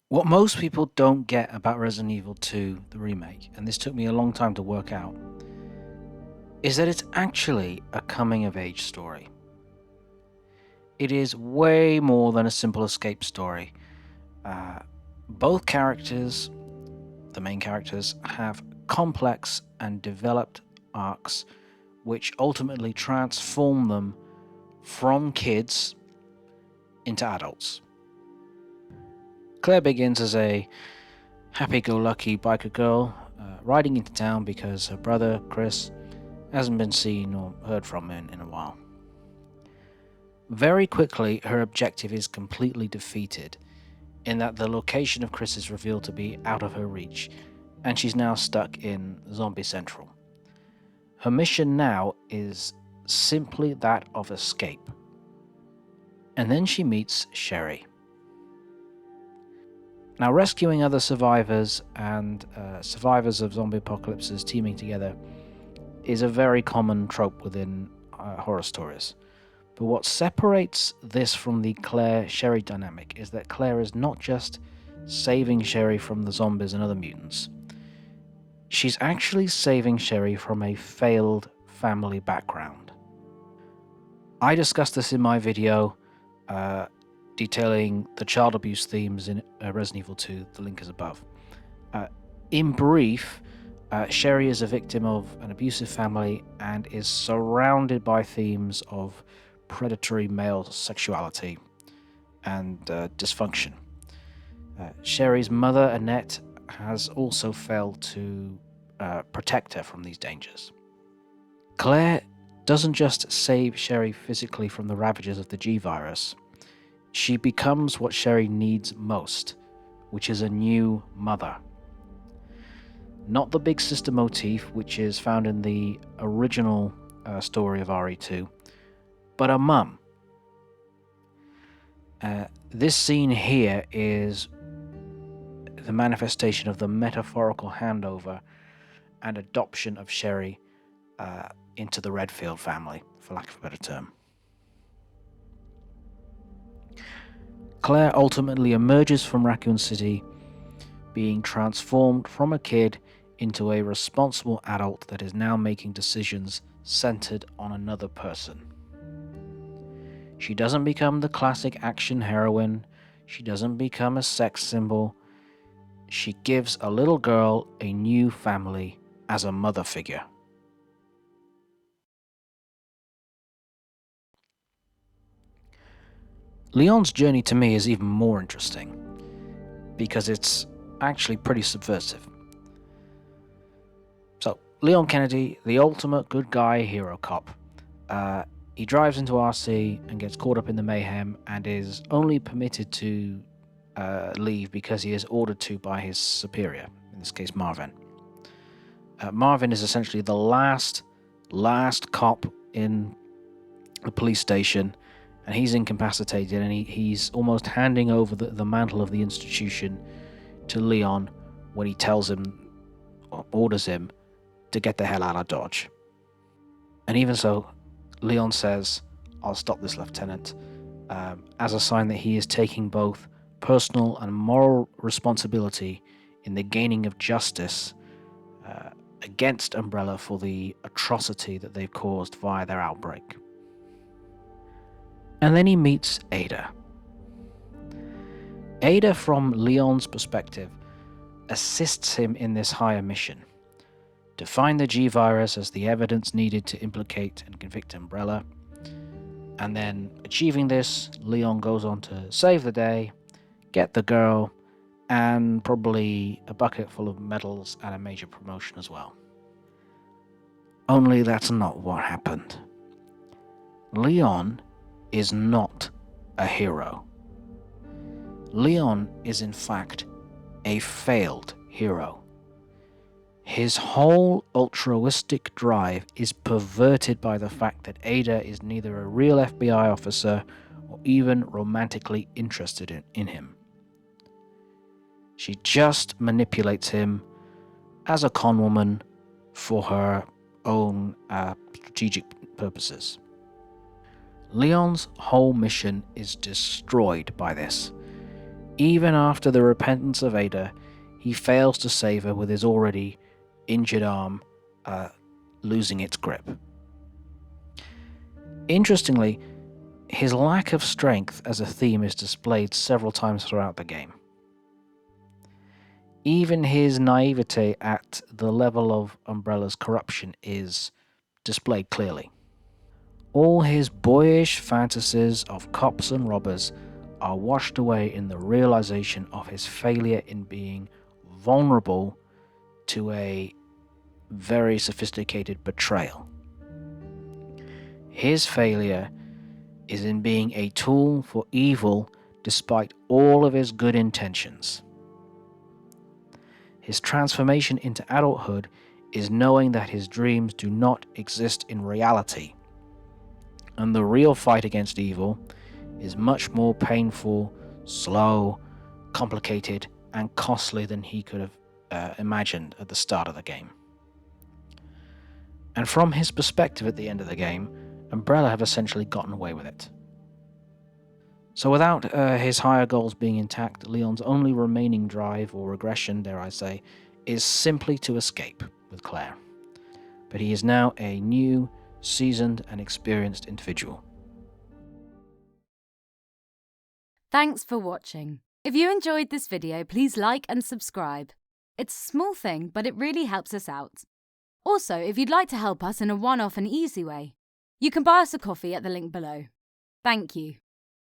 What most people don't get about Resident Evil 2, the remake, and this took me a long time to work out, is that it's actually a coming of age story. It is way more than a simple escape story. Uh, Both characters, the main characters, have complex and developed arcs which ultimately transform them from kids into adults. Claire begins as a happy-go-lucky biker girl, riding into town because her brother, Chris, hasn't been seen or heard from in a while. Very quickly, her objective is completely defeated, in that the location of Chris is revealed to be out of her reach, and she's now stuck in Zombie Central. Her mission now is simply that of escape. And then she meets Sherry. Now, rescuing other survivors and survivors of zombie apocalypses teaming together is a very common trope within horror stories. But what separates this from the Claire-Sherry dynamic is that Claire is not just saving Sherry from the zombies and other mutants. She's actually saving Sherry from a failed family background. I discussed this in my video detailing the child abuse themes in Resident Evil 2, the link is above. In brief, Sherry is a victim of an abusive family and is surrounded by themes of predatory male sexuality and dysfunction. Sherry's mother, Annette, has also failed to protect her from these dangers. Claire doesn't just save Sherry physically from the ravages of the G-Virus. She becomes what Sherry needs most, which is a new mother. Not the big sister motif, which is found in the original story of RE2, but a mum. This scene here is the manifestation of the metaphorical handover and adoption of Sherry into the Redfield family, for lack of a better term. Claire ultimately emerges from Raccoon City, being transformed from a kid into a responsible adult that is now making decisions centered on another person. She doesn't become the classic action heroine. She doesn't become a sex symbol. She gives a little girl a new family as a mother figure. Leon's journey to me is even more interesting because it's actually pretty subversive. So, Leon Kennedy, the ultimate good guy hero cop. He drives into RC and gets caught up in the mayhem and is only permitted to leave because he is ordered to by his superior, in this case Marvin. Marvin is essentially the last cop in the police station, and he's incapacitated, and he's almost handing over the mantle of the institution to Leon when he tells him, or orders him, to get the hell out of Dodge. And even so, Leon says, "I'll stop this, Lieutenant," as a sign that he is taking both personal and moral responsibility in the gaining of justice against Umbrella for the atrocity that they've caused via their outbreak. And then he meets Ada. Ada, from Leon's perspective, assists him in this higher mission to find the G-Virus as the evidence needed to implicate and convict Umbrella. And then, achieving this, Leon goes on to save the day, get the girl, and probably a bucket full of medals and a major promotion as well. Only that's not what happened. Leon is not a hero. Leon is in fact a failed hero. His whole altruistic drive is perverted by the fact that Ada is neither a real FBI officer or even romantically interested in him. She just manipulates him as a conwoman for her own strategic purposes. Leon's whole mission is destroyed by this. Even after the repentance of Ada, he fails to save her with his already injured arm losing its grip. Interestingly, his lack of strength as a theme is displayed several times throughout the game. Even his naivete at the level of Umbrella's corruption is displayed clearly. All his boyish fantasies of cops and robbers are washed away in the realization of his failure in being vulnerable to a very sophisticated betrayal. His failure is in being a tool for evil despite all of his good intentions. His transformation into adulthood is knowing that his dreams do not exist in reality, and the real fight against evil is much more painful, slow, complicated, and costly than he could have imagined at the start of the game. And from his perspective at the end of the game, Umbrella have essentially gotten away with it. So without his higher goals being intact, Leon's only remaining drive, or regression, dare I say, is simply to escape with Claire. But he is now a new, seasoned, and experienced individual. Thanks for watching. If you enjoyed this video, please like and subscribe. It's a small thing, but it really helps us out. Also, if you'd like to help us in a one-off and easy way, you can buy us a coffee at the link below. Thank you.